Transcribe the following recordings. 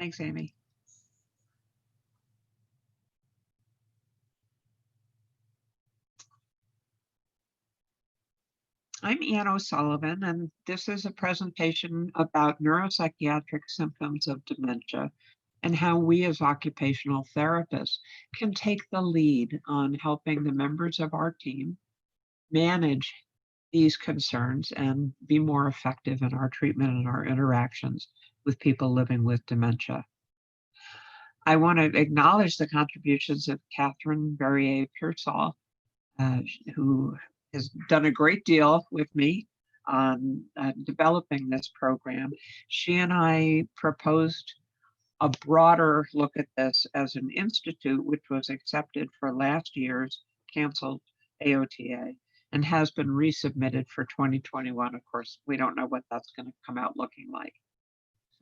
Thanks, Amy. I'm Ann O'Sullivan, and this is a presentation about neuropsychiatric symptoms of dementia and how we as occupational therapists can take the lead on helping the members of our team manage these concerns and be more effective in our treatment and our interactions with people living with dementia. I want to acknowledge the contributions of Catherine Berrier-Pearsall, who has done a great deal with me on developing this program. She and I proposed a broader look at this as an institute, which was accepted for last year's canceled AOTA and has been resubmitted for 2021. Of course, we don't know what that's going to come out looking like.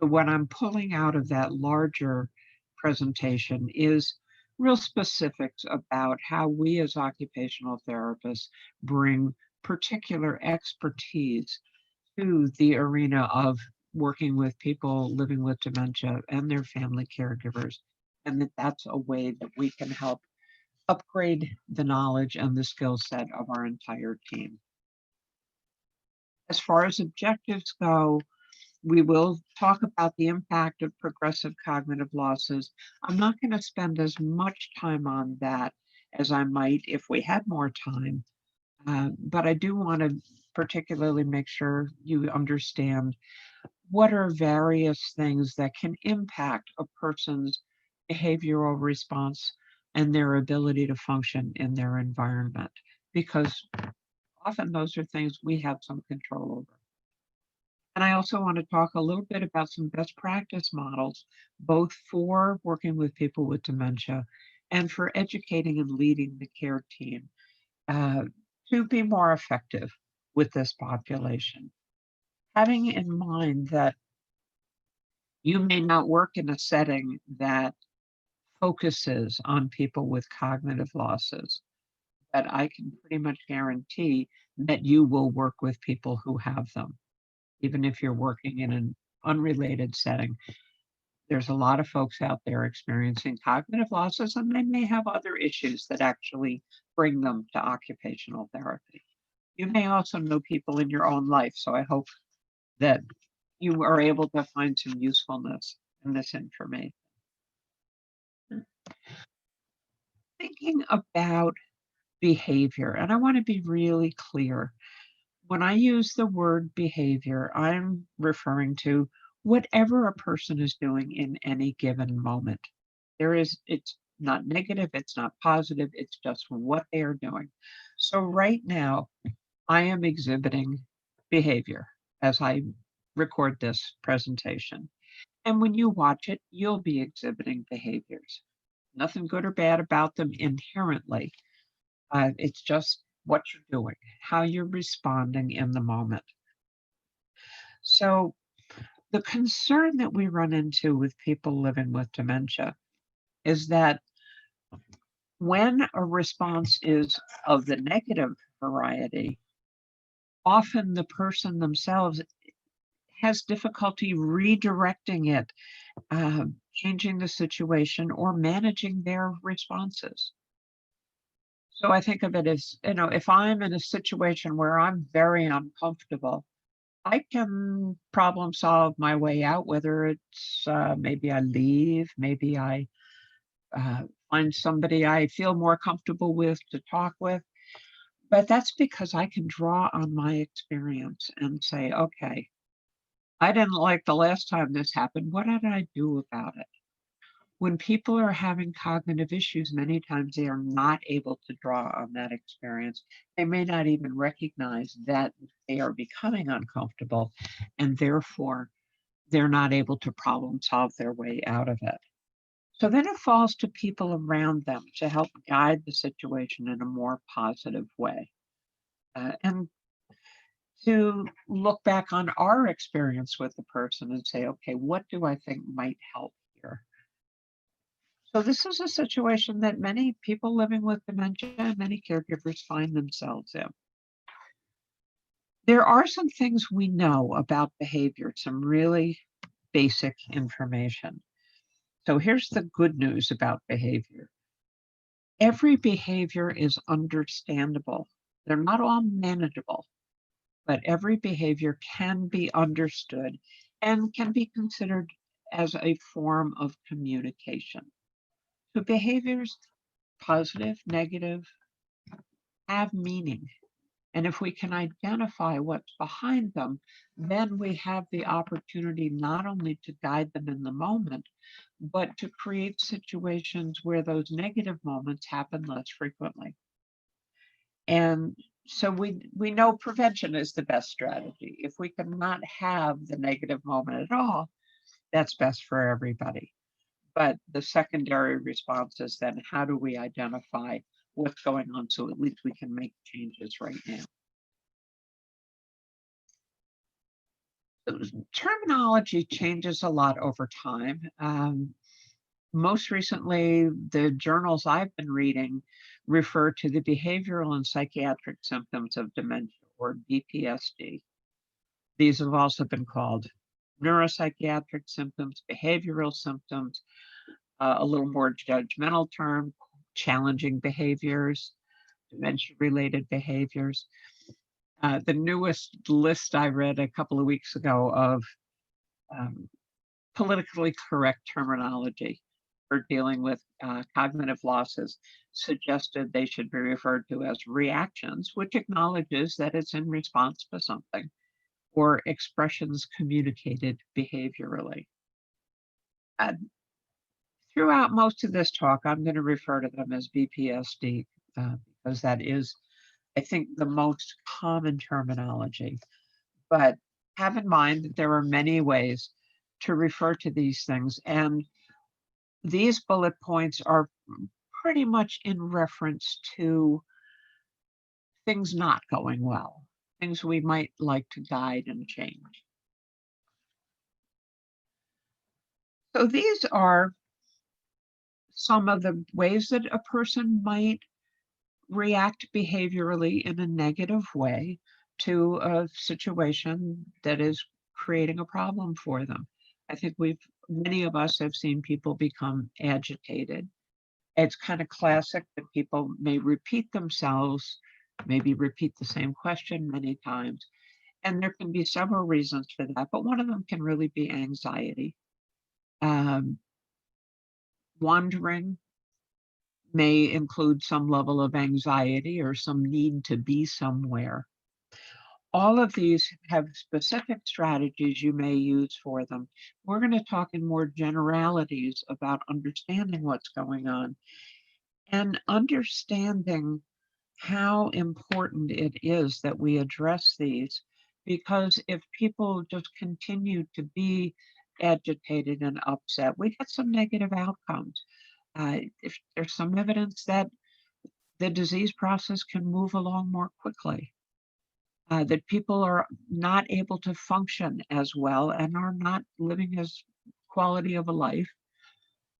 So what I'm pulling out of that larger presentation is real specifics about how we as occupational therapists bring particular expertise to the arena of working with people living with dementia and their family caregivers, and that's a way that we can help upgrade the knowledge and the skill set of our entire team. As far as objectives go, we will talk about the impact of progressive cognitive losses. I'm not going to spend as much time on that as I might if we had more time, but I do want to particularly make sure you understand what are various things that can impact a person's behavioral response and their ability to function in their environment, because often those are things we have some control over. And I also want to talk a little bit about some best practice models, both for working with people with dementia and for educating and leading the care team to be more effective with this population. Having in mind that you may not work in a setting that focuses on people with cognitive losses, but I can pretty much guarantee that you will work with people who have them. Even if you're working in an unrelated setting, there's a lot of folks out there experiencing cognitive losses, and they may have other issues that actually bring them to occupational therapy. You may also know people in your own life, so I hope that you are able to find some usefulness in this information. Thinking about behavior, and I want to be really clear. When I use the word behavior, I'm referring to whatever a person is doing in any given moment. It's not negative, it's not positive, it's just what they are doing. So right now, I am exhibiting behavior as I record this presentation. And when you watch it, you'll be exhibiting behaviors. Nothing good or bad about them inherently. It's just what you're doing, how you're responding in the moment. So the concern that we run into with people living with dementia is that when a response is of the negative variety, often the person themselves has difficulty redirecting it, changing the situation, or managing their responses. So I think of it as, if I'm in a situation where I'm very uncomfortable, I can problem solve my way out, whether it's maybe I leave, maybe I find somebody I feel more comfortable with to talk with. But that's because I can draw on my experience and say, okay, I didn't like the last time this happened. What did I do about it? When people are having cognitive issues, many times they are not able to draw on that experience. They may not even recognize that they are becoming uncomfortable, and therefore they're not able to problem solve their way out of it. So then it falls to people around them to help guide the situation in a more positive way. And to look back on our experience with the person and say, okay, what do I think might help here? So this is a situation that many people living with dementia and many caregivers find themselves in. There are some things we know about behavior, some really basic information. So here's the good news about behavior. Every behavior is understandable. They're not all manageable, but every behavior can be understood and can be considered as a form of communication. So behaviors, positive, negative, have meaning. And if we can identify what's behind them, then we have the opportunity not only to guide them in the moment, but to create situations where those negative moments happen less frequently. And so we know prevention is the best strategy. If we cannot have the negative moment at all, that's best for everybody. But the secondary response is then how do we identify what's going on so at least we can make changes right now? Terminology changes a lot over time. Most recently, the journals I've been reading refer to the behavioral and psychiatric symptoms of dementia, or BPSD. These have also been called neuropsychiatric symptoms, behavioral symptoms, a little more judgmental term, challenging behaviors, dementia-related behaviors. The newest list I read a couple of weeks ago of politically correct terminology for dealing with cognitive losses suggested they should be referred to as reactions, which acknowledges that it's in response to something, or expressions communicated behaviorally. Throughout most of this talk, I'm going to refer to them as BPSD because that is, I think, the most common terminology. But have in mind that there are many ways to refer to these things, and these bullet points are pretty much in reference to things not going well, things we might like to guide and change. So these are some of the ways that a person might react behaviorally in a negative way to a situation that is creating a problem for them. I think many of us have seen people become agitated. It's kind of classic that people may repeat themselves, maybe repeat the same question many times. And there can be several reasons for that, but one of them can really be anxiety. Wandering may include some level of anxiety or some need to be somewhere. All of these have specific strategies you may use for them. We're going to talk in more generalities about understanding what's going on and understanding how important it is that we address these, because if people just continue to be agitated and upset, we get some negative outcomes. If there's some evidence that the disease process can move along more quickly, that people are not able to function as well and are not living as quality of a life,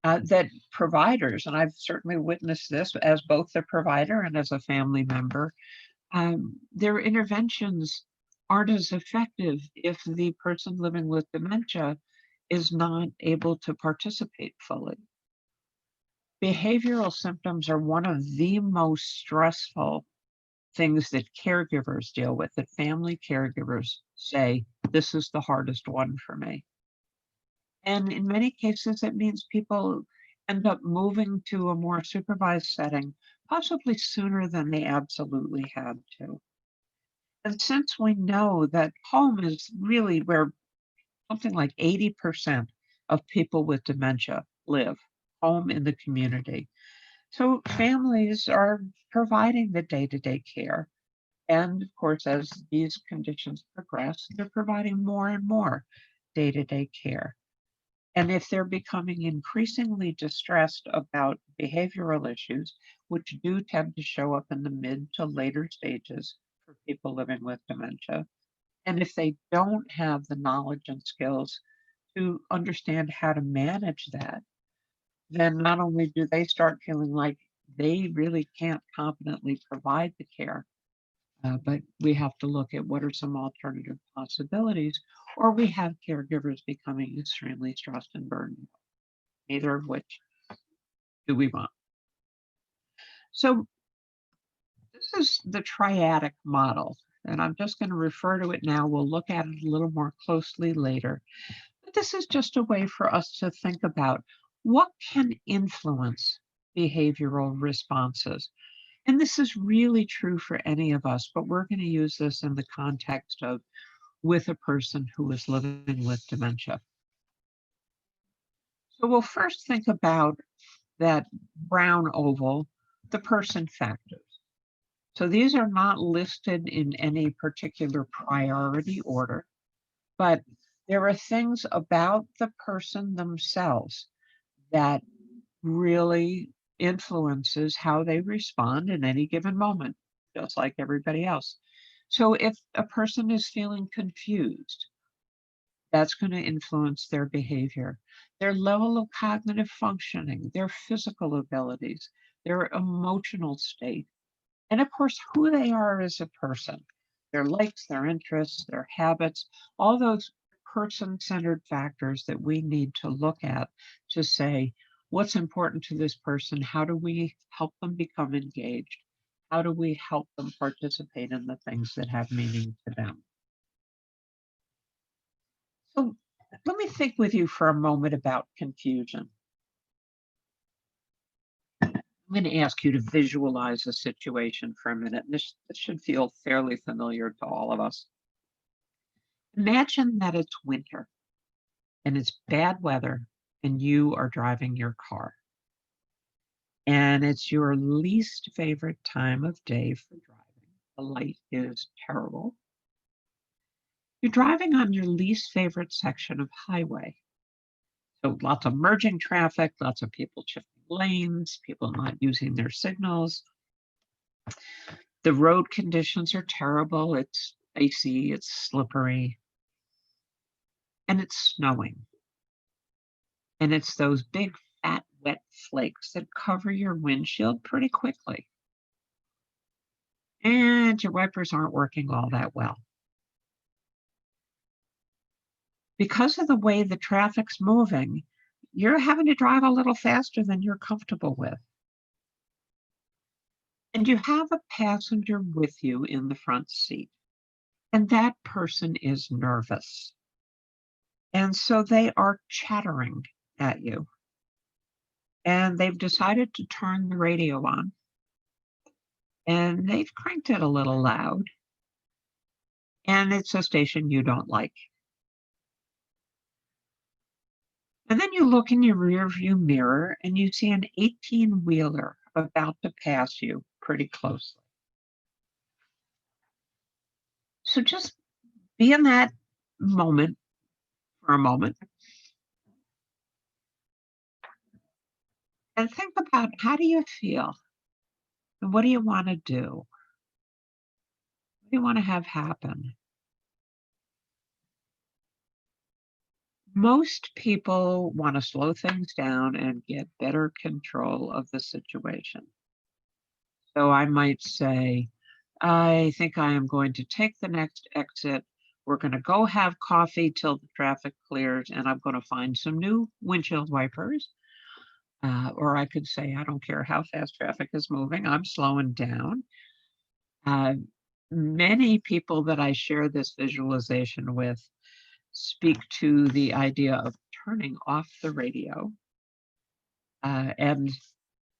that providers, and I've certainly witnessed this as both a provider and as a family member, their interventions aren't as effective if the person living with dementia is not able to participate fully. Behavioral symptoms are one of the most stressful things that caregivers deal with, that family caregivers say, this is the hardest one for me. And in many cases, it means people end up moving to a more supervised setting, possibly sooner than they absolutely had to. And since we know that home is really where something like 80% of people with dementia live, home in the community. So families are providing the day-to-day care. And of course, as these conditions progress, they're providing more and more day-to-day care. And if they're becoming increasingly distressed about behavioral issues, which do tend to show up in the mid to later stages for people living with dementia, and if they don't have the knowledge and skills to understand how to manage that, then not only do they start feeling like they really can't competently provide the care, but we have to look at what are some alternative possibilities, or we have caregivers becoming extremely stressed and burdened. neither of which do we want. So this is the triadic model, and I'm just going to refer to it now. We'll look at it a little more closely later. But this is just a way for us to think about what can influence behavioral responses. And this is really true for any of us, but we're going to use this in the context of with a person who is living with dementia. So we'll first think about that brown oval, the person factors. So these are not listed in any particular priority order, but there are things about the person themselves that really influences how they respond in any given moment, just like everybody else. So if a person is feeling confused, that's going to influence their behavior, their level of cognitive functioning, their physical abilities, their emotional state, and of course, who they are as a person, their likes, their interests, their habits, all those person-centered factors that we need to look at to say, what's important to this person? How do we help them become engaged? How do we help them participate in the things that have meaning to them? So let me think with you for a moment about confusion. I'm going to ask you to visualize a situation for a minute. This should feel fairly familiar to all of us. Imagine that it's winter and it's bad weather and you are driving your car. And it's your least favorite time of day for driving. The light is terrible. You're driving on your least favorite section of highway. So lots of merging traffic, lots of people shifting lanes, people not using their signals. The road conditions are terrible. It's icy, it's slippery, and it's snowing. And it's those big, fat, wet flakes that cover your windshield pretty quickly. And your wipers aren't working all that well. Because of the way the traffic's moving, you're having to drive a little faster than you're comfortable with. And you have a passenger with you in the front seat, and that person is nervous. And so they are chattering at you. And they've decided to turn the radio on. And they've cranked it a little loud. And it's a station you don't like. And then you look in your rearview mirror and you see an 18-wheeler about to pass you pretty closely. So just be in that moment for a moment and think about, how do you feel? And what do you want to do? What do you want to have happen? Most people want to slow things down and get better control of the situation. So I might say, I think I am going to take the next exit. We're going to go have coffee till the traffic clears, and I'm going to find some new windshield wipers. Or I could say, I don't care how fast traffic is moving, I'm slowing down. Many people that I share this visualization with speak to the idea of turning off the radio and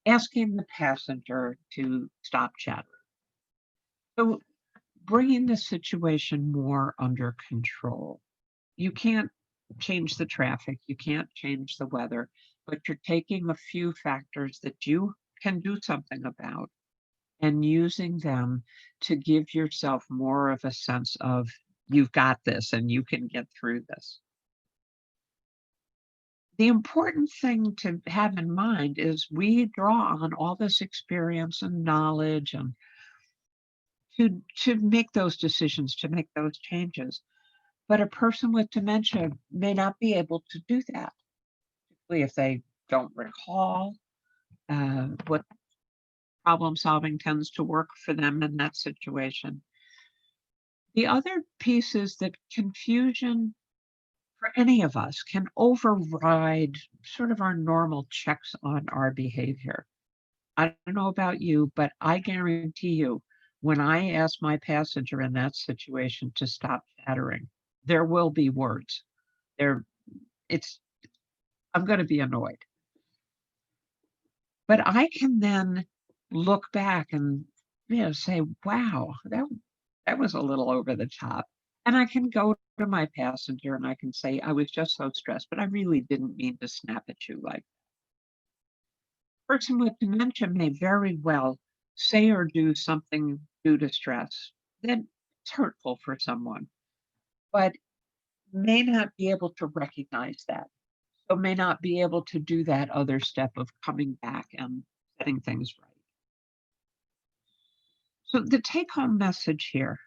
asking the passenger to stop chattering. So bringing the situation more under control. You can't change the traffic, you can't change the weather, but you're taking a few factors that you can do something about and using them to give yourself more of a sense of, you've got this and you can get through this. The important thing to have in mind is we draw on all this experience and knowledge and to make those decisions, to make those changes. But a person with dementia may not be able to do that, particularly if they don't recall what problem solving tends to work for them in that situation. The other piece is that confusion for any of us can override sort of our normal checks on our behavior. I don't know about you, but I guarantee you, when I ask my passenger in that situation to stop chattering, there will be words. There, it's I'm going to be annoyed. But I can then look back and say, "Wow, that was a little over the top." And I can go to my passenger and I can say, "I was just so stressed, but I really didn't mean to snap at you like." Person with dementia may very well say or do something due to stress that's hurtful for someone, but may not be able to recognize that. So may not be able to do that other step of coming back and setting things right. So the take-home message here,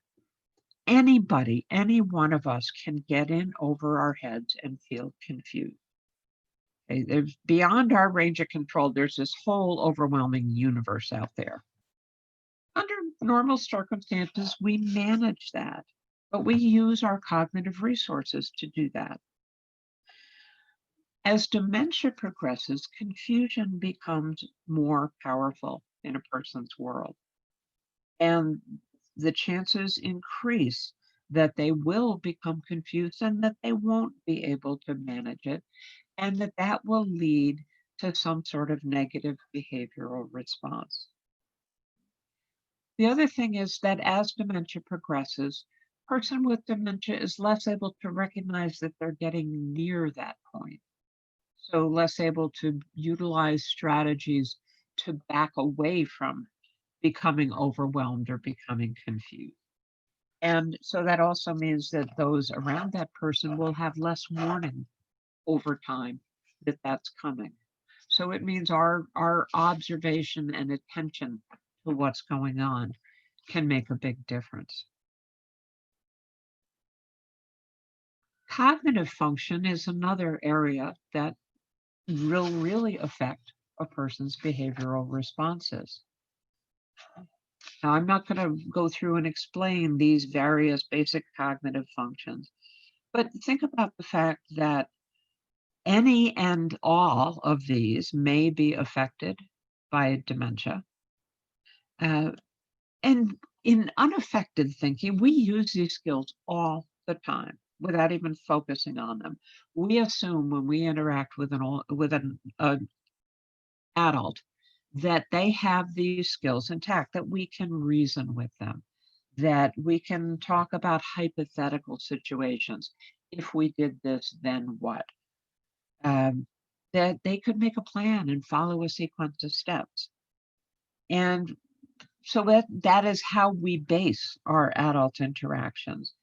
anybody, any one of us can get in over our heads and feel confused. Okay, there's beyond our range of control, there's this whole overwhelming universe out there. Under normal circumstances, we manage that, but we use our cognitive resources to do that. As dementia progresses, confusion becomes more powerful in a person's world. And the chances increase that they will become confused and that they won't be able to manage it, and that will lead to some sort of negative behavioral response. The other thing is that as dementia progresses, person with dementia is less able to recognize that they're getting near that point. So less able to utilize strategies to back away from becoming overwhelmed or becoming confused. And so that also means that those around that person will have less warning over time that that's coming. So it means our observation and attention to what's going on can make a big difference. Cognitive function is another area that will really affect a person's behavioral responses. Now, I'm not going to go through and explain these various basic cognitive functions, but think about the fact that any and all of these may be affected by dementia. And in unaffected thinking, we use these skills all the time without even focusing on them. We assume when we interact with an adult that they have these skills intact, that we can reason with them, that we can talk about hypothetical situations. If we did this, then what? That they could make a plan and follow a sequence of steps. And so that is how we base our adult interactions.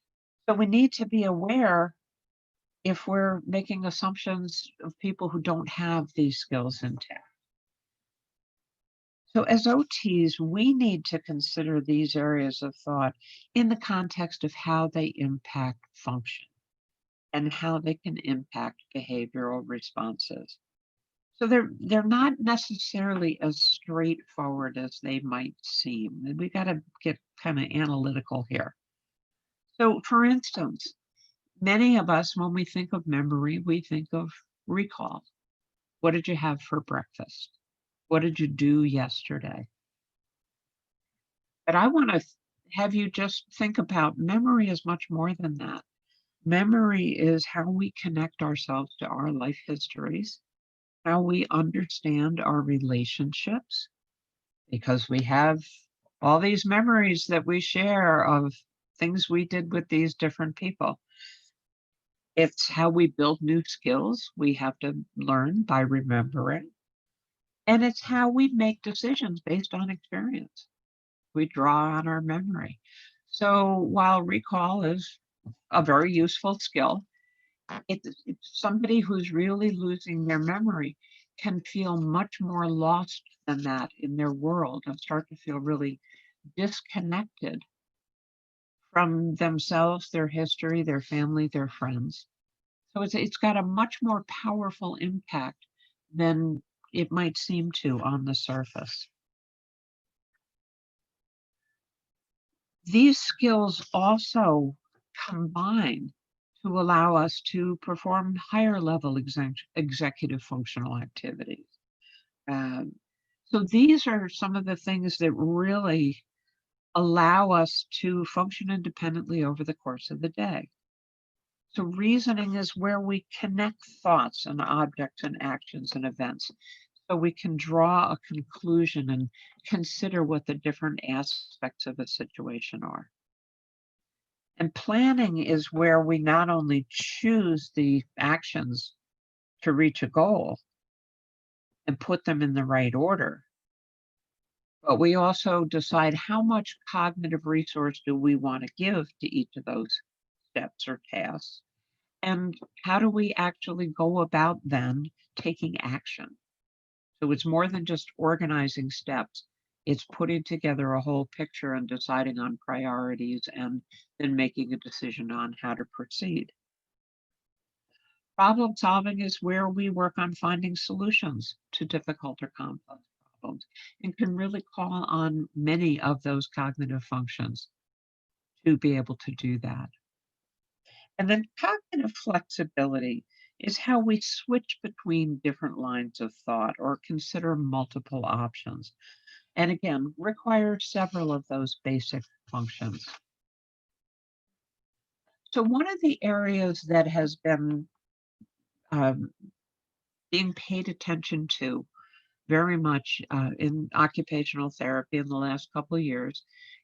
So we need to be aware if we're making assumptions of people who don't have these skills intact. So as OTs, we need to consider these areas of thought in the context of how they impact function and how they can impact behavioral responses. So they're not necessarily as straightforward as they might seem. And we got to get kind of analytical here. So for instance, many of us, when we think of memory, we think of recall. What did you have for breakfast? What did you do yesterday? But I want to have you just think about memory is much more than that. Memory is how we connect ourselves to our life histories, how we understand our relationships, because we have all these memories that we share of things we did with these different people. It's how we build new skills we have to learn by remembering. And it's how we make decisions based on experience. We draw on our memory. So while recall is a very useful skill, it's somebody who's really losing their memory can feel much more lost than that in their world and start to feel really disconnected from themselves, their history, their family, their friends. So it's got a much more powerful impact than it might seem to on the surface. These skills also combine to allow us to perform higher level executive functional activities. So these are some of the things that really allow us to function independently over the course of the day. So reasoning is where we connect thoughts and objects and actions and events. So we can draw a conclusion and consider what the different aspects of a situation are. And planning is where we not only choose the actions to reach a goal and put them in the right order, but we also decide how much cognitive resource do we want to give to each of those steps or tasks, and how do we actually go about then taking action. So it's more than just organizing steps. It's putting together a whole picture and deciding on priorities and then making a decision on how to proceed. Problem solving is where we work on finding solutions to difficult or complex problems and can really call on many of those cognitive functions to be able to do that. And then cognitive flexibility is how we switch between different lines of thought or consider multiple options. And again, requires several of those basic functions. So one of the areas that has been being paid attention to very much in occupational therapy in the last couple of years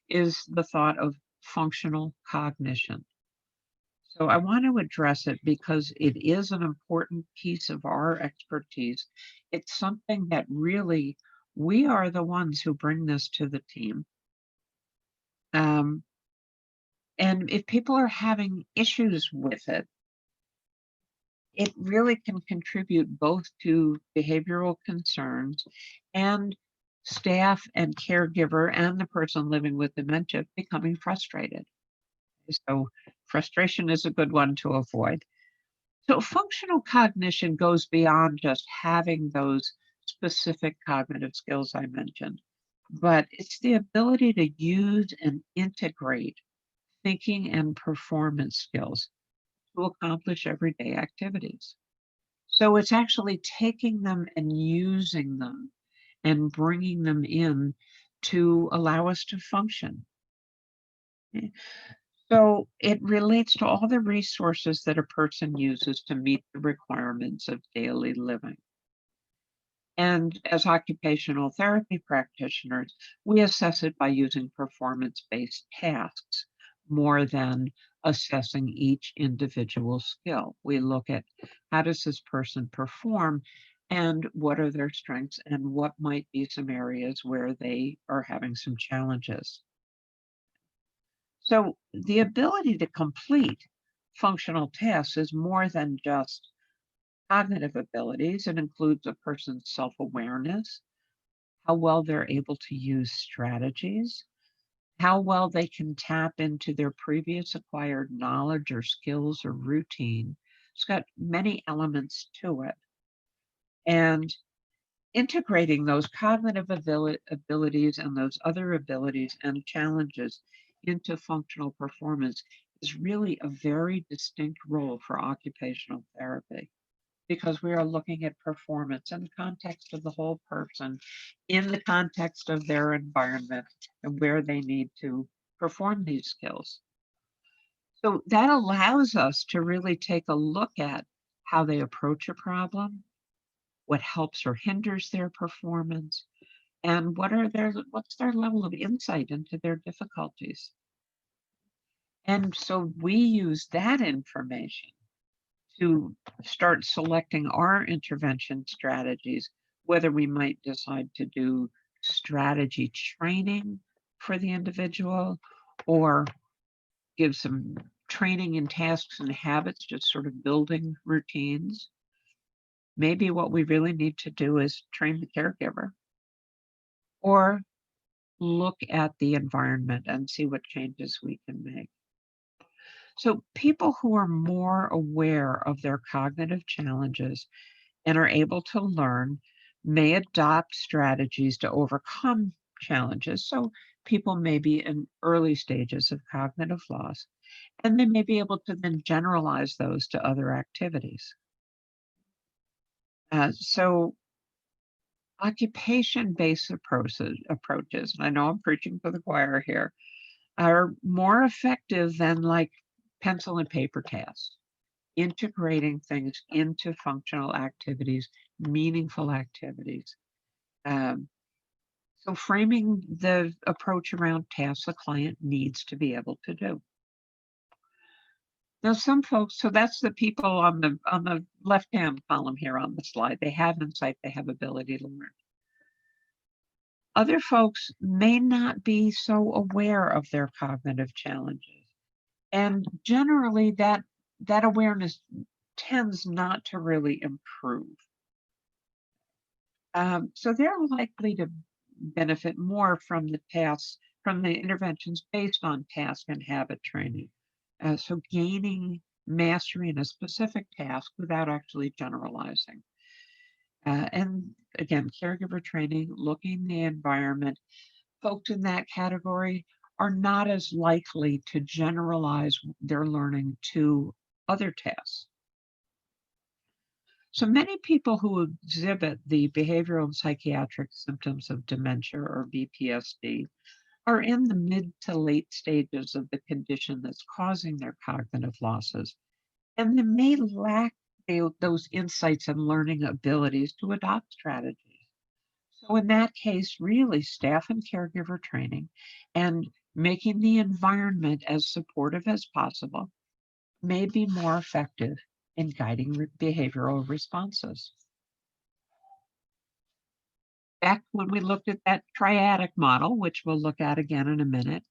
is the thought of functional cognition. So I want to address it because it is an important piece of our expertise. It's something that really, we are the ones who bring this to the team. And if people are having issues with it, it really can contribute both to behavioral concerns and staff and caregiver and the person living with dementia becoming frustrated. So frustration is a good one to avoid. So functional cognition goes beyond just having those specific cognitive skills I mentioned, but it's the ability to use and integrate thinking and performance skills to accomplish everyday activities. So it's actually taking them and using them and bringing them in to allow us to function. So it relates to all the resources that a person uses to meet the requirements of daily living. And as occupational therapy practitioners, we assess it by using performance-based tasks more than assessing each individual skill. We look at how does this person perform and what are their strengths and what might be some areas where they are having some challenges. So the ability to complete functional tasks is more than just cognitive abilities. It includes a person's self-awareness, how well they're able to use strategies, how well they can tap into their previous acquired knowledge or skills or routine. It's got many elements to it. And integrating those cognitive abilities and those other abilities and challenges into functional performance is really a very distinct role for occupational therapy, because we are looking at performance in the context of the whole person, in the context of their environment and where they need to perform these skills. So that allows us to really take a look at how they approach a problem, what helps or hinders their performance, and what's their level of insight into their difficulties. And so we use that information to start selecting our intervention strategies, whether we might decide to do strategy training for the individual or give some training in tasks and habits, just sort of building routines. Maybe what we really need to do is train the caregiver or look at the environment and see what changes we can make. So people who are more aware of their cognitive challenges and are able to learn may adopt strategies to overcome challenges. So people may be in early stages of cognitive loss And they may be able to then generalize those to other activities. So occupation-based approaches, and I know I'm preaching to the choir here, are more effective than like pencil and paper tasks, integrating things into functional activities, meaningful activities. So framing the approach around tasks the client needs to be able to do. Now, some folks, so that's the people on the left-hand column here on the slide. They have insight, they have ability to learn. Other folks may not be so aware of their cognitive challenges. And generally that awareness tends not to really improve. So they're likely to benefit more from the tasks, from the interventions based on task and habit training. So gaining mastery in a specific task without actually generalizing. And again, caregiver training, looking the environment, folks in that category are not as likely to generalize their learning to other tasks. So many people who exhibit the behavioral and psychiatric symptoms of dementia or BPSD are in the mid to late stages of the condition that's causing their cognitive losses, and they may lack those insights and learning abilities to adopt strategies. So in that case, really staff and caregiver training and making the environment as supportive as possible may be more effective in guiding behavioral responses. Back when we looked at that triadic model, which we'll look at again in a minute,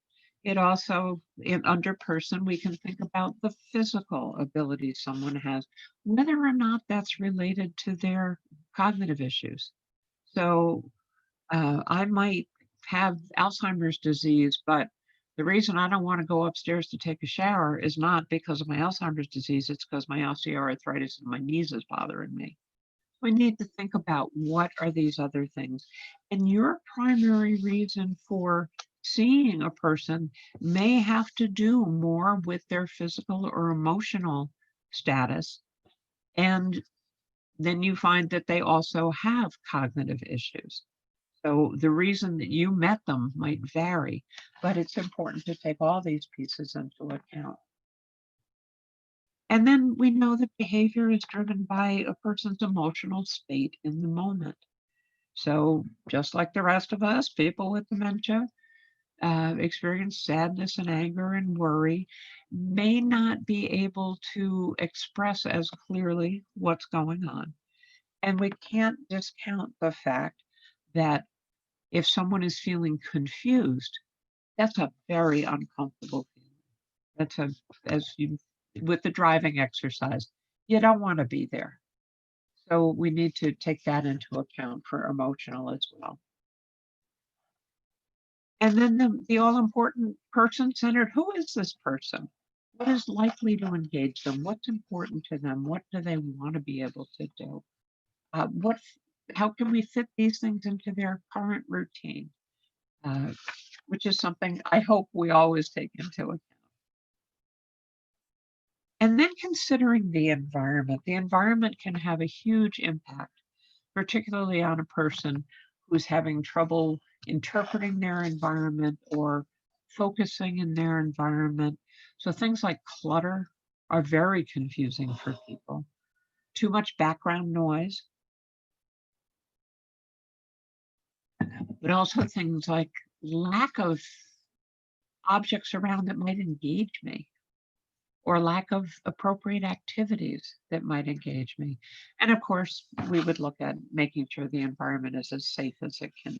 it also, under person, we can think about the physical ability someone has, whether or not that's related to their cognitive issues. So I might have Alzheimer's disease, but the reason I don't want to go upstairs to take a shower is not because of my Alzheimer's disease, it's because my osteoarthritis in my knees is bothering me. We need to think about what are these other things. And your primary reason for seeing a person may have to do more with their physical or emotional status. And then you find that they also have cognitive issues. So the reason that you met them might vary, but it's important to take all these pieces into account. And then we know that behavior is driven by a person's emotional state in the moment. So just like the rest of us, people with dementia experience sadness and anger and worry, may not be able to express as clearly what's going on. And we can't discount the fact that if someone is feeling confused, that's a very uncomfortable feeling. As you, with the driving exercise, you don't want to be there. So we need to take that into account for emotional as well. And then the all-important person-centered, who is this person? What is likely to engage them? What's important to them? What do they want to be able to do? How can we fit these things into their current routine? Which is something I hope we always take into account. And then considering the environment can have a huge impact, particularly on a person who's having trouble interpreting their environment or focusing in their environment. So things like clutter are very confusing for people. Too much background noise, but also things like lack of objects around that might engage me, or lack of appropriate activities that might engage me. And of course, we would look at making sure the environment is as safe as it can.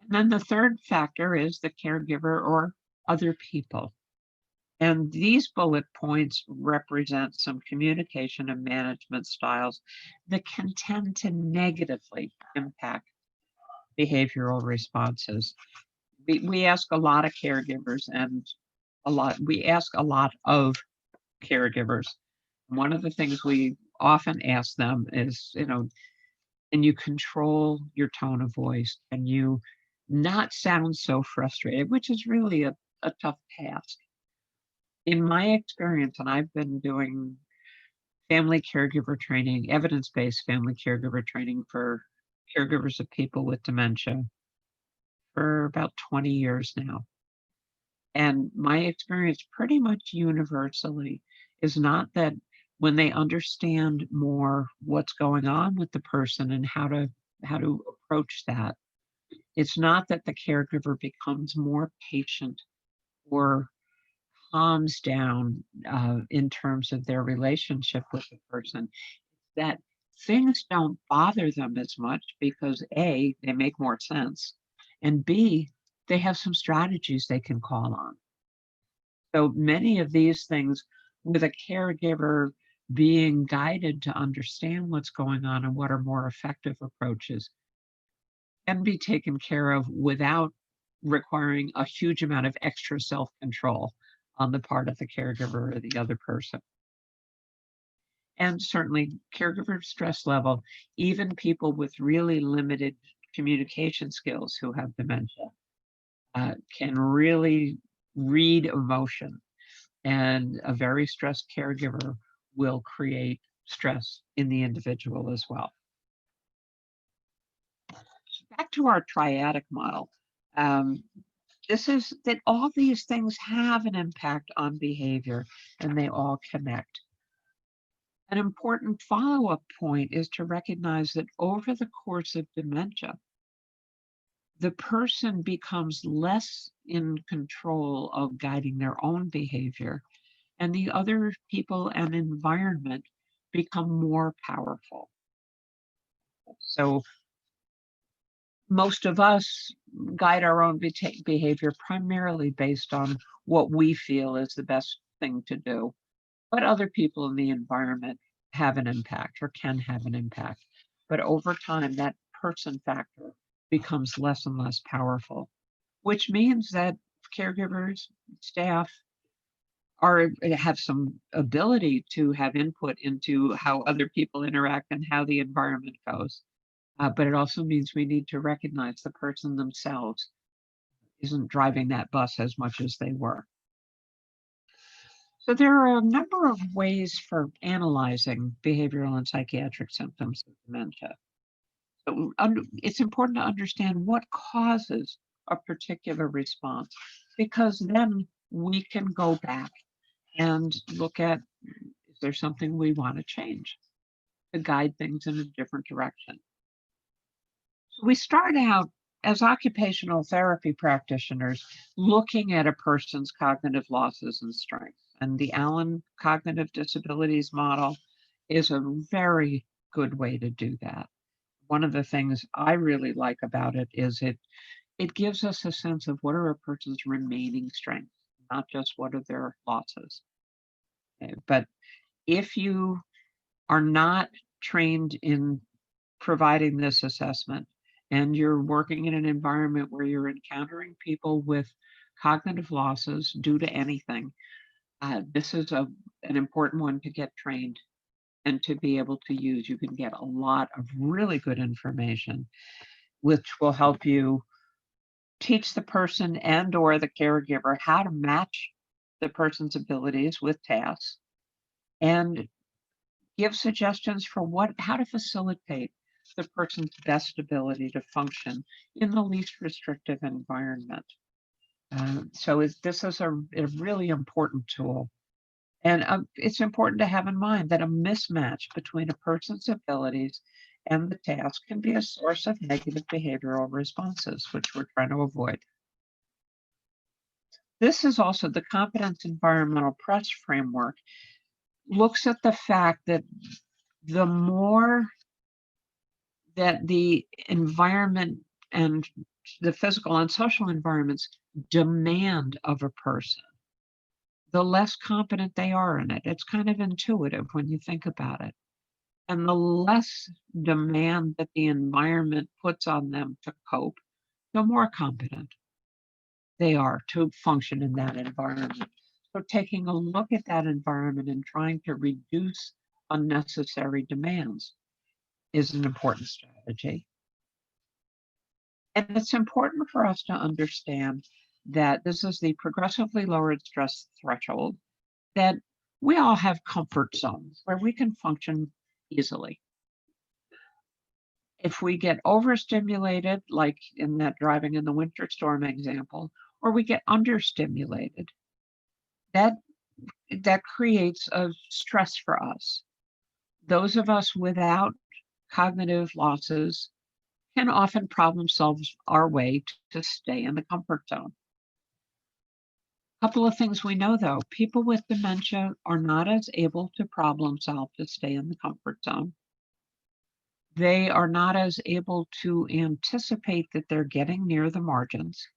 And then the third factor is the caregiver or other people. And these bullet points represent some communication and management styles that can tend to negatively impact behavioral responses. We ask a lot of caregivers and we ask a lot of caregivers. One of the things we often ask them is, can you control your tone of voice? Can you not sound so frustrated, which is really a a tough task. In my experience, and I've been doing family caregiver training, evidence-based family caregiver training for caregivers of people with dementia for about 20 years now. And my experience pretty much universally is not that when they understand more what's going on with the person and how to approach that, it's not that the caregiver becomes more patient or calms down in terms of their relationship with the person, that things don't bother them as much because A, they make more sense, and B, they have some strategies they can call on. So many of these things, with a caregiver being guided to understand what's going on and what are more effective approaches, can be taken care of without requiring a huge amount of extra self-control on the part of the caregiver or the other person. And certainly caregiver stress level, even people with really limited communication skills who have dementia can really read emotion, and a very stressed caregiver will create stress in the individual as well. Back to our triadic model. This is that all these things have an impact on behavior and they all connect. An important follow-up point is to recognize that over the course of dementia, the person becomes less in control of guiding their own behavior, and the other people and environment become more powerful. So most of us guide our own behavior primarily based on what we feel is the best thing to do. But other people in the environment have an impact or can have an impact. But over time, that person factor becomes less and less powerful, which means that caregivers, staff, have some ability to have input into how other people interact and how the environment goes. But it also means we need to recognize the person themselves isn't driving that bus as much as they were. So there are a number of ways for analyzing behavioral and psychiatric symptoms of dementia. So it's important to understand what causes a particular response, because then we can go back and look at, is there something we want to change to guide things in a different direction? So we start out as occupational therapy practitioners looking at a person's cognitive losses and strengths. And the Allen Cognitive Disabilities Model is a very good way to do that. One of the things I really like about it is it gives us a sense of what are a person's remaining strengths, not just what are their losses. But if you are not trained in providing this assessment and you're working in an environment where you're encountering people with cognitive losses due to anything, this is an important one to get trained and to be able to use. You can get a lot of really good information, which will help you teach the person and or the caregiver how to match the person's abilities with tasks and give suggestions for how to facilitate the person's best ability to function in the least restrictive environment. This is a really important tool. And it's important to have in mind that a mismatch between a person's abilities and the task can be a source of negative behavioral responses, which we're trying to avoid. This is also the competence environmental press framework looks at the fact that the more that the environment and the physical and social environments demand of a person, the less competent they are in it. It's kind of intuitive when you think about it. And the less demand that the environment puts on them to cope, the more competent they are to function in that environment. So taking a look at that environment and trying to reduce unnecessary demands is an important strategy. And it's important for us to understand that this is the progressively lowered stress threshold, that we all have comfort zones where we can function easily. If we get overstimulated, like in that driving in the winter storm example, or we get understimulated, that creates a stress for us. Those of us without cognitive losses can often problem solve our way to stay in the comfort zone. A couple of things we know, though. People with dementia are not as able to problem solve to stay in the comfort zone. They are not as able to anticipate that they're getting near the margins.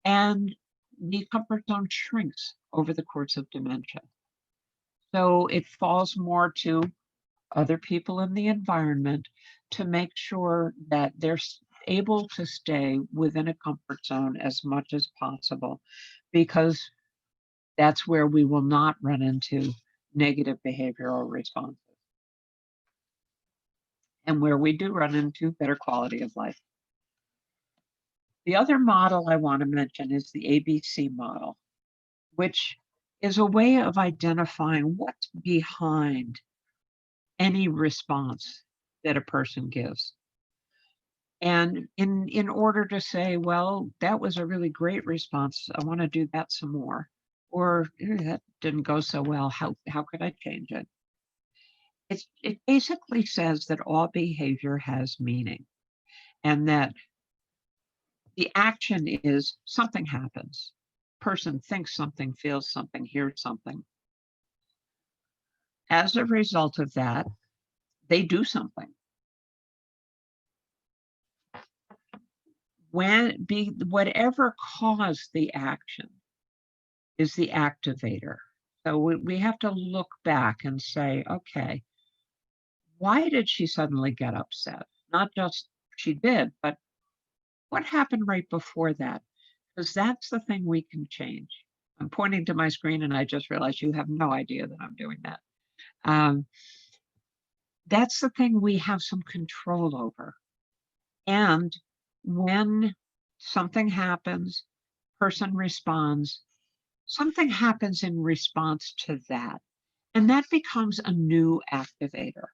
And the comfort zone shrinks over the course of dementia. So it falls more to other people in the environment to make sure that they're able to stay within a comfort zone as much as possible, because that's where we will not run into negative behavioral responses, and where we do run into better quality of life. The other model I want to mention is the ABC model, which is a way of identifying what's behind any response that a person gives. And in order to say, well, that was a really great response, I want to do that some more, or that didn't go so well, how could I change it? It basically says that all behavior has meaning, and that the action is something happens. Person thinks something, feels something, hears something. As a result of that, they do something. Whatever caused the action is the activator. So we have to look back and say, okay, why did she suddenly get upset? Not just she did, but what happened right before that? Because that's the thing we can change. I'm pointing to my screen and I just realized you have no idea that I'm doing that. That's the thing we have some control over. And when something happens, person responds, something happens in response to that, and that becomes a new activator.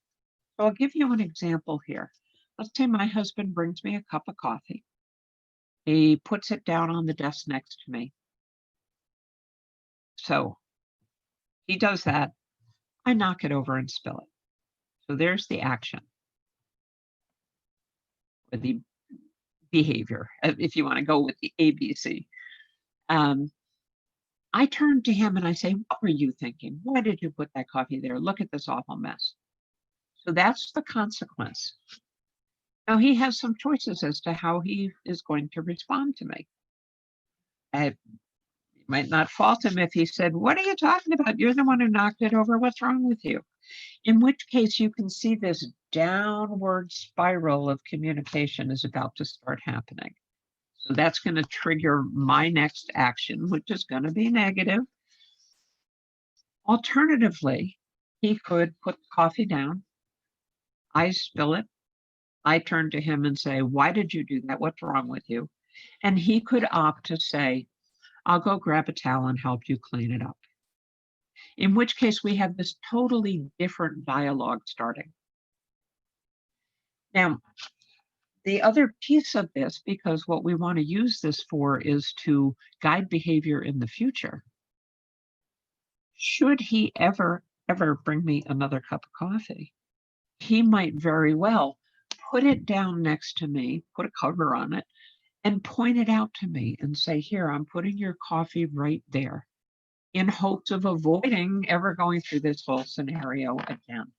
So I'll give you an example here. Let's say my husband brings me a cup of coffee. He puts it down on the desk next to me. So he does that. I knock it over and spill it. So there's the action, or the behavior, if you want to go with the ABC. I turn to him and I say, what were you thinking? Why did you put that coffee there? Look at this awful mess. So that's the consequence. Now he has some choices as to how he is going to respond to me. I might not fault him if he said, what are you talking about? You're the one who knocked it over. What's wrong with you? In which case you can see this downward spiral of communication is about to start happening. So that's going to trigger my next action, which is going to be negative. Alternatively, he could put the coffee down. I spill it. I turn to him and say, why did you do that? What's wrong with you? And he could opt to say, I'll go grab a towel and help you clean it up. In which case we have this totally different dialogue starting. Now, the other piece of this, because what we want to use this for is to guide behavior in the future. Should he ever bring me another cup of coffee, he might very well put it down next to me, put a cover on it, and point it out to me and say, here, I'm putting your coffee right there, in hopes of avoiding ever going through this whole scenario again.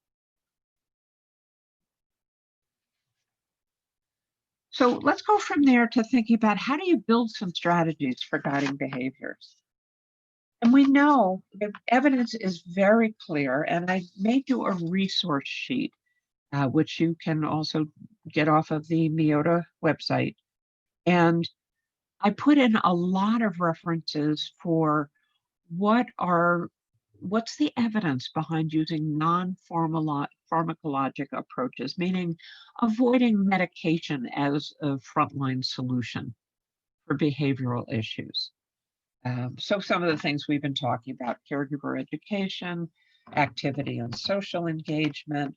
So let's go from there to thinking about how do you build some strategies for guiding behaviors? And we know the evidence is very clear, and I made you a resource sheet, which you can also get off of the MEOTA website. And I put in a lot of references for what's the evidence behind using non-pharmacologic approaches, meaning avoiding medication as a frontline solution for behavioral issues. So some of the things we've been talking about: caregiver education, activity and social engagement,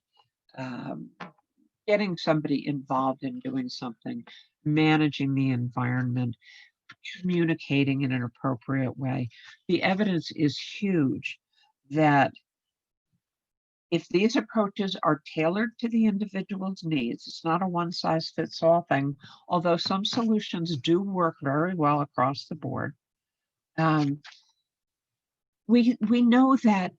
getting somebody involved in doing something, managing the environment, communicating in an appropriate way. The evidence is huge that if these approaches are tailored to the individual's needs, it's not a one-size-fits-all thing, although some solutions do work very well across the board. We know that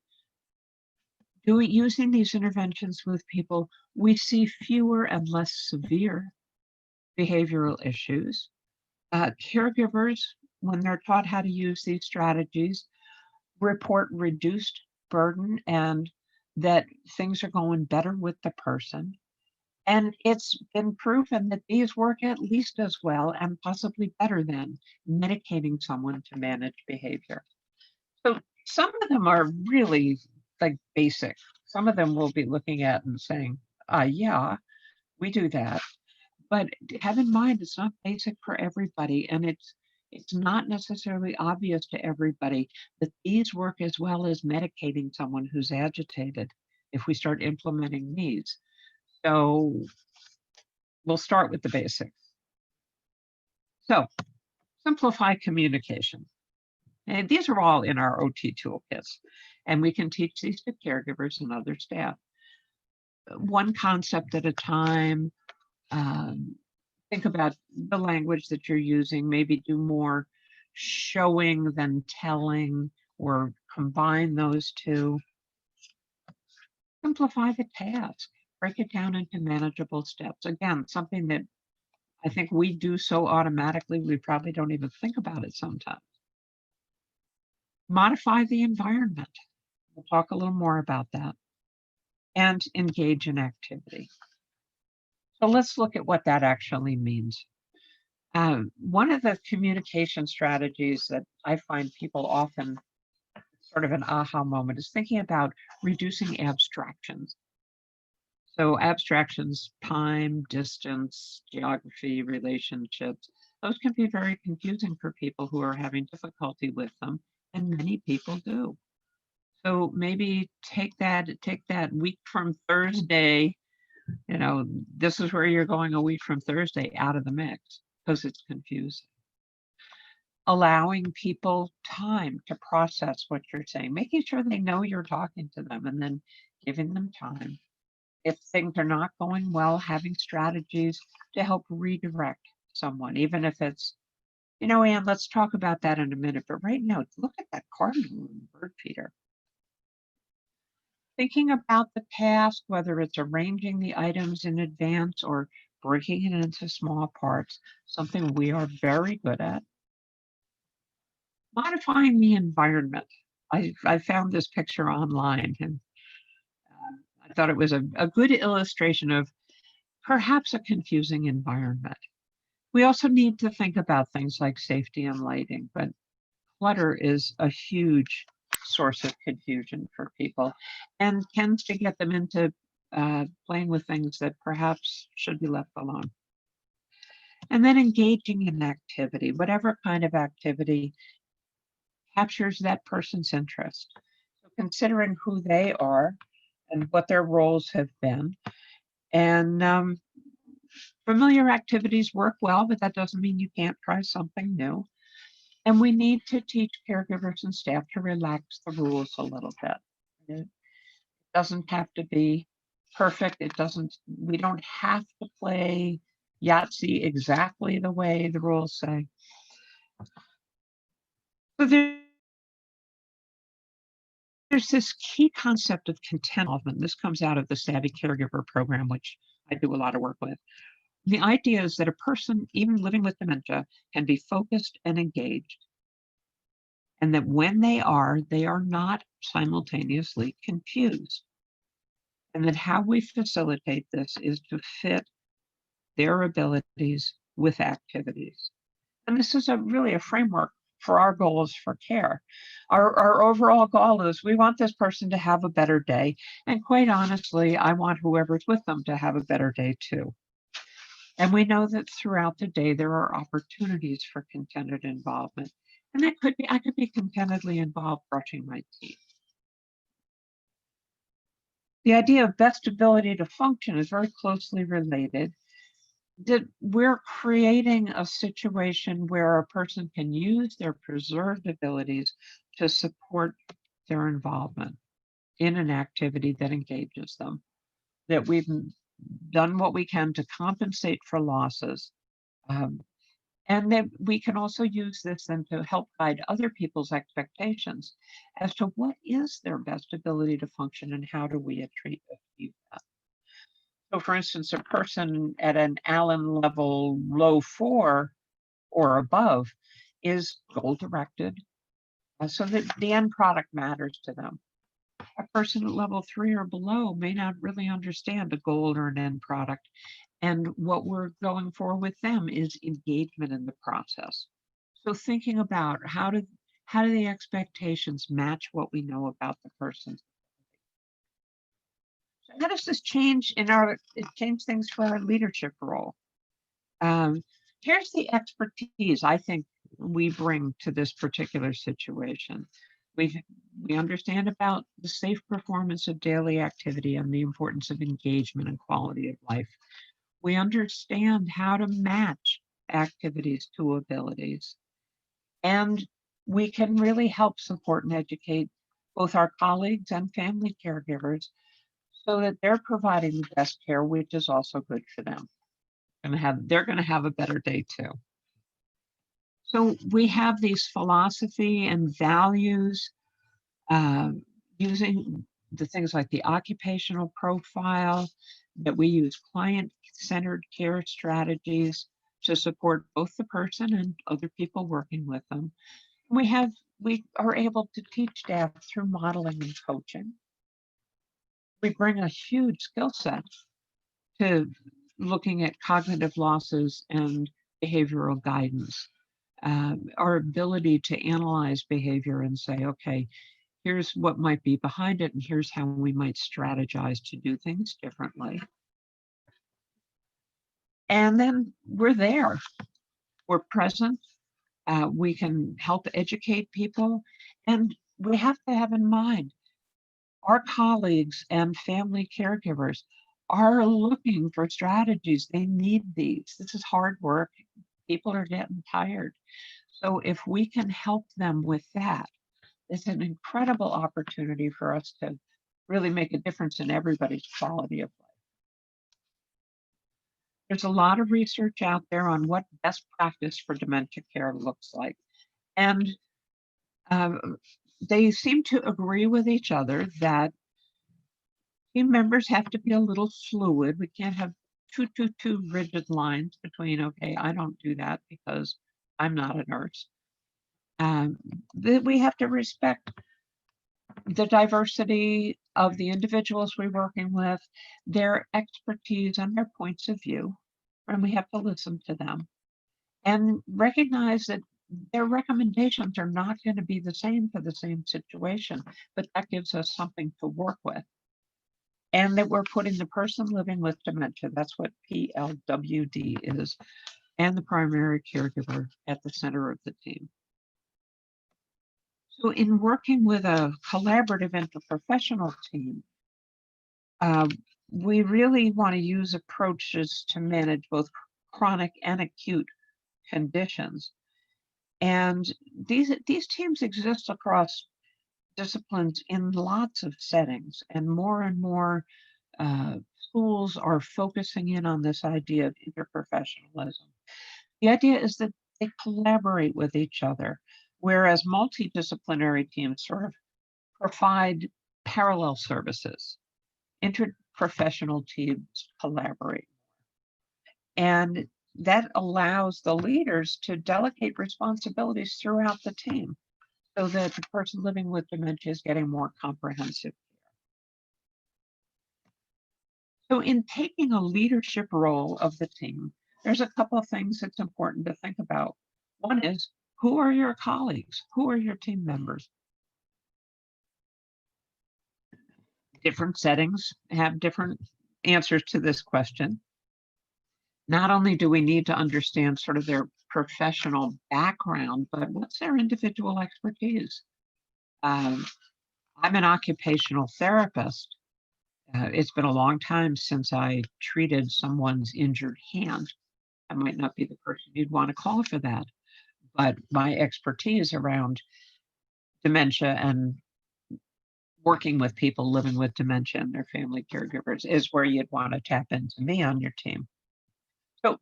using these interventions with people, we see fewer and less severe behavioral issues. Caregivers, when they're taught how to use these strategies, report reduced burden and that things are going better with the person. And it's been proven that these work at least as well and possibly better than medicating someone to manage behavior. So some of them are really like basic. Some of them we'll be looking at and saying, yeah, we do that. But have in mind, it's not basic for everybody, and it's not necessarily obvious to everybody that these work as well as medicating someone who's agitated if we start implementing these. So we'll start with the basics. So simplify communication. And these are all in our OT toolkits, and we can teach these to caregivers and other staff. One concept at a time. Think about the language that you're using, maybe do more showing than telling, or combine those two. Simplify the task, break it down into manageable steps. Again, something that I think we do so automatically, we probably don't even think about it sometimes. Modify the environment. We'll talk a little more about that. And engage in activity. So let's look at what that actually means. One of the communication strategies that I find people often sort of an aha moment is thinking about reducing abstractions. So abstractions, time, distance, geography, relationships, those can be very confusing for people who are having difficulty with them, and many people do. So maybe take that week from Thursday, this is where you're going a week from Thursday, out of the mix, because it's confusing. Allowing people time to process what you're saying, making sure they know you're talking to them, and then giving them time. If things are not going well, having strategies to help redirect someone, even if it's, Ann, let's talk about that in a minute, but right now, look at that cardinal in the bird feeder. Thinking about the task, whether it's arranging the items in advance or breaking it into small parts, something we are very good at. Modifying the environment. I found this picture online, and I thought it was a good illustration of perhaps a confusing environment. We also need to think about things like safety and lighting, but clutter is a huge source of confusion for people and tends to get them into playing with things that perhaps should be left alone. And then engaging in activity, whatever kind of activity captures that person's interest. So considering who they are and what their roles have been. And familiar activities work well, but that doesn't mean you can't try something new. And we need to teach caregivers and staff to relax the rules a little bit. It doesn't have to be perfect. We don't have to play Yahtzee exactly the way the rules say. So there's this key concept of content involvement. This comes out of the Savvy Caregiver program, which I do a lot of work with. The idea is that a person, even living with dementia, can be focused and engaged, and that when they are not simultaneously confused. And that how we facilitate this is to fit their abilities with activities. And this is really a framework for our goals for care. Our overall goal is we want this person to have a better day. And quite honestly, I want whoever's with them to have a better day too. And we know that throughout the day, there are opportunities for contented involvement. And that could be, I could be contentedly involved brushing my teeth. The idea of best ability to function is very closely related. That we're creating a situation where a person can use their preserved abilities to support their involvement in an activity that engages them, that we've done what we can to compensate for losses. And that we can also use this then to help guide other people's expectations as to what is their best ability to function and how do we achieve that. So for instance, a person at an Allen level low 4 or above is goal-directed, so that the end product matters to them. A person at level 3 or below may not really understand a goal or an end product, and what we're going for with them is engagement in the process. So thinking about how do the expectations match what we know about the person? So how does this change change things for our leadership role? Here's the expertise I think we bring to this particular situation. We understand about the safe performance of daily activity and the importance of engagement and quality of life. We understand how to match activities to abilities. And we can really help support and educate both our colleagues and family caregivers so that they're providing the best care, which is also good for them. They're going to have a better day too. So we have these philosophy and values using the things like the occupational profile, that we use client-centered care strategies to support both the person and other people working with them. We are able to teach staff through modeling and coaching. We bring a huge skill set to looking at cognitive losses and behavioral guidance. Our ability to analyze behavior and say, okay, here's what might be behind it, and here's how we might strategize to do things differently. And then we're there. We're present. We can help educate people. And we have to have in mind, our colleagues and family caregivers are looking for strategies. They need these. This is hard work. People are getting tired. So if we can help them with that, it's an incredible opportunity for us to really make a difference in everybody's quality of life. There's a lot of research out there on what best practice for dementia care looks like. And they seem to agree with each other that team members have to be a little fluid. We can't have too rigid lines between, okay, I don't do that because I'm not a nurse. That we have to respect the diversity of the individuals we're working with, their expertise and their points of view, and we have to listen to them and recognize that their recommendations are not going to be the same for the same situation, but that gives us something to work with. And that we're putting the person living with dementia, that's what PLWD is, and the primary caregiver at the center of the team. So in working with a collaborative interprofessional team, we really want to use approaches to manage both chronic and acute conditions. And these teams exist across disciplines in lots of settings, and more schools are focusing in on this idea of interprofessionalism. The idea is that they collaborate with each other, whereas multidisciplinary teams sort of provide parallel services. Interprofessional teams collaborate. And that allows the leaders to delegate responsibilities throughout the team so that the person living with dementia is getting more comprehensive care. So in taking a leadership role of the team, there's a couple of things that's important to think about. One is, who are your colleagues? Who are your team members? Different settings have different answers to this question. Not only do we need to understand sort of their professional background, but what's their individual expertise? I'm an occupational therapist. It's been a long time since I treated someone's injured hand. I might not be the person you'd want to call for that, but my expertise around dementia and working with people living with dementia and their family caregivers is where you'd want to tap into me on your team. So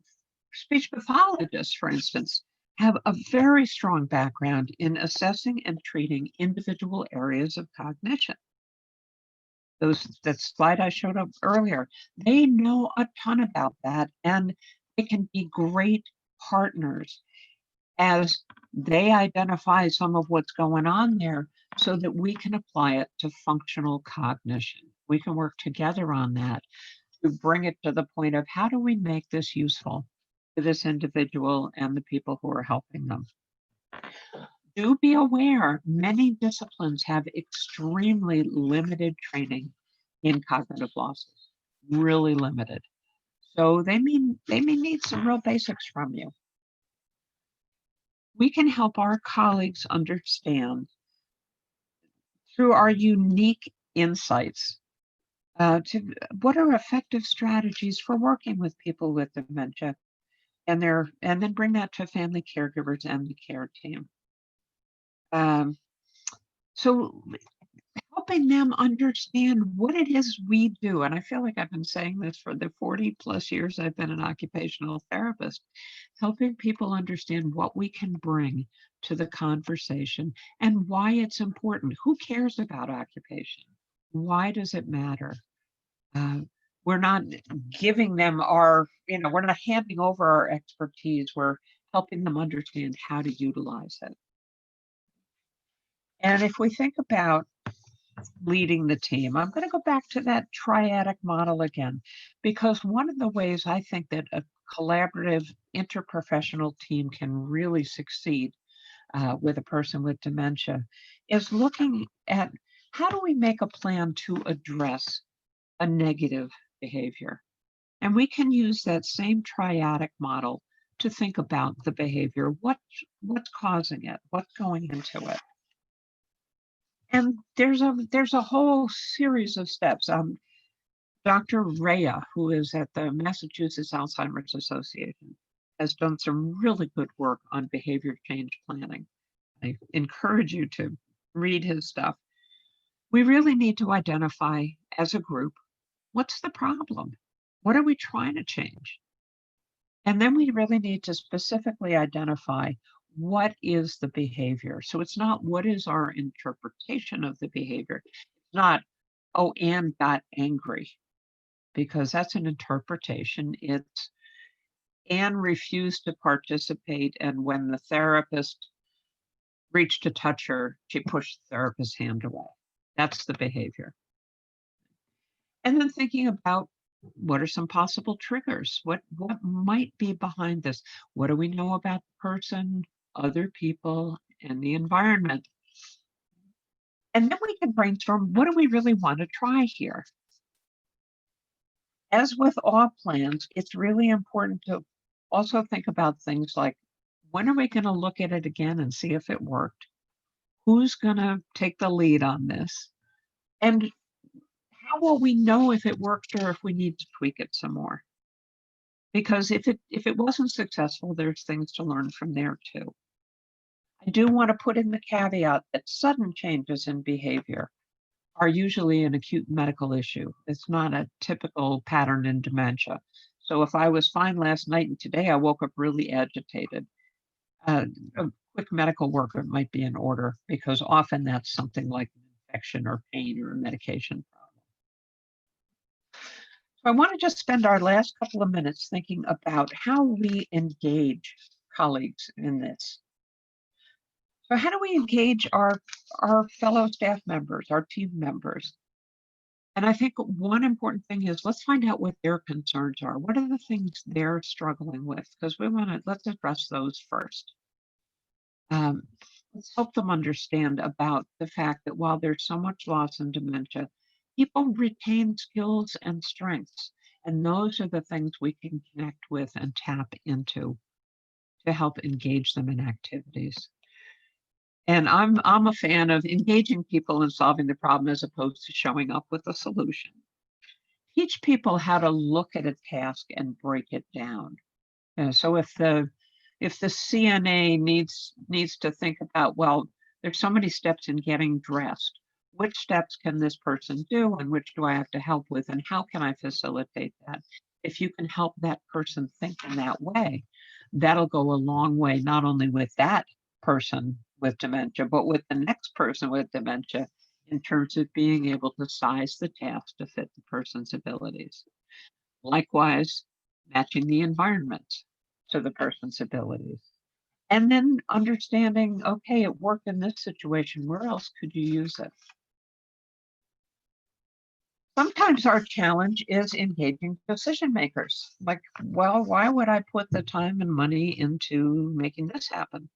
speech pathologists, for instance, have a very strong background in assessing and treating individual areas of cognition. That slide I showed up earlier, they know a ton about that, and they can be great partners as they identify some of what's going on there so that we can apply it to functional cognition. We can work together on that to bring it to the point of how do we make this useful to this individual and the people who are helping them. Do be aware, many disciplines have extremely limited training in cognitive losses, really limited. So they may need some real basics from you. We can help our colleagues understand through our unique insights to what are effective strategies for working with people with dementia, and then bring that to family caregivers and the care team. So helping them understand what it is we do. And I feel like I've been saying this for the 40 plus years I've been an occupational therapist, helping people understand what we can bring to the conversation and why it's important. Who cares about occupation? Why does it matter? We're not giving them we're not handing over our expertise. We're helping them understand how to utilize it. And if we think about leading the team, I'm going to go back to that triadic model again, because one of the ways I think that a collaborative interprofessional team can really succeed with a person with dementia is looking at how do we make a plan to address a negative behavior. And we can use that same triadic model to think about the behavior. What's causing it? What's going into it? And there's a whole series of steps. Dr. Rhea, who is at the Massachusetts Alzheimer's Association, has done some really good work on behavior change planning. I encourage you to read his stuff. We really need to identify as a group, what's the problem? What are we trying to change? And then we really need to specifically identify what is the behavior. So it's not what is our interpretation of the behavior. It's not, oh, Anne got angry, because that's an interpretation. It's Anne refused to participate, and when the therapist reached to touch her, she pushed the therapist's hand away. That's the behavior. And then thinking about what are some possible triggers? What might be behind this? What do we know about the person, other people, and the environment? And then we can brainstorm, what do we really want to try here? As with all plans, it's really important to also think about things like, when are we going to look at it again and see if it worked? Who's going to take the lead on this? And how will we know if it worked or if we need to tweak it some more? Because if it wasn't successful, there's things to learn from there too. I do want to put in the caveat that sudden changes in behavior are usually an acute medical issue. It's not a typical pattern in dementia. So if I was fine last night and today I woke up really agitated, a quick medical workup might be in order, because often that's something like an infection or pain or a medication problem. So I want to just spend our last couple of minutes thinking about how we engage colleagues in this. So how do we engage our fellow staff members, our team members? And I think one important thing is, let's find out what their concerns are. What are the things they're struggling with? Because let's address those first. Let's help them understand about the fact that while there's so much loss in dementia, people retain skills and strengths. And those are the things we can connect with and tap into to help engage them in activities. And I'm a fan of engaging people in solving the problem as opposed to showing up with a solution. Teach people how to look at a task and break it down. So if the CNA needs to think about, well, there's so many steps in getting dressed. Which steps can this person do, and which do I have to help with, and how can I facilitate that? If you can help that person think in that way, that'll go a long way, not only with that person with dementia, but with the next person with dementia, in terms of being able to size the task to fit the person's abilities. Likewise, matching the environment to the person's abilities. And then understanding, okay, it worked in this situation, where else could you use it? Sometimes our challenge is engaging decision makers. Like, well, why would I put the time and money into making this happen?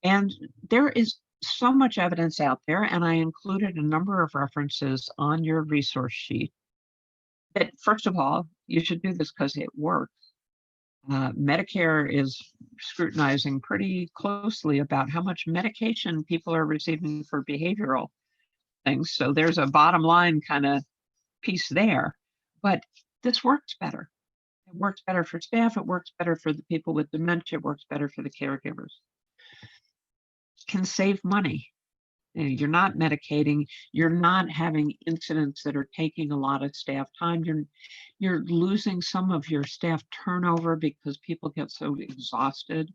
And there is so much evidence out there, and I included a number of references on your resource sheet that, first of all, you should do this because it works. Medicare is scrutinizing pretty closely about how much medication people are receiving for behavioral things. So there's a bottom line kind of piece there. But this works better. It works better for staff. It works better for the people with dementia. It works better for the caregivers. Can save money. You're not medicating. You're not having incidents that are taking a lot of staff time. You're losing some of your staff turnover because people get so exhausted.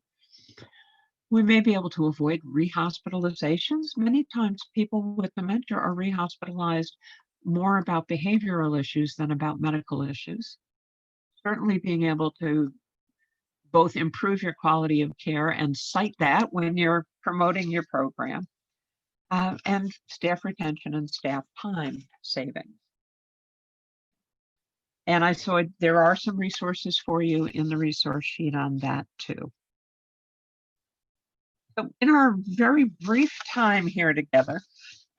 We may be able to avoid rehospitalizations. Many times people with dementia are rehospitalized more about behavioral issues than about medical issues. Certainly being able to both improve your quality of care and cite that when you're promoting your program, and staff retention and staff time savings. And I saw there are some resources for you in the resource sheet on that too. So in our very brief time here together,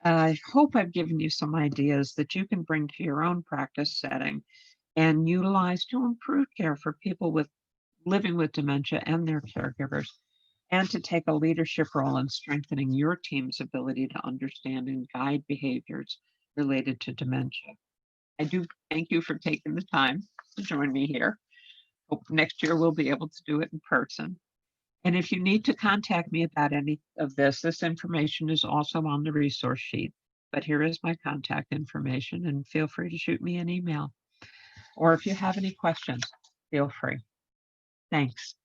I hope I've given you some ideas that you can bring to your own practice setting and utilize to improve care for people living with dementia and their caregivers, and to take a leadership role in strengthening your team's ability to understand and guide behaviors related to dementia. I do thank you for taking the time to join me here. Hope next year we'll be able to do it in person. And if you need to contact me about any of this information is also on the resource sheet. But here is my contact information, and feel free to shoot me an email. Or if you have any questions, feel free. Thanks.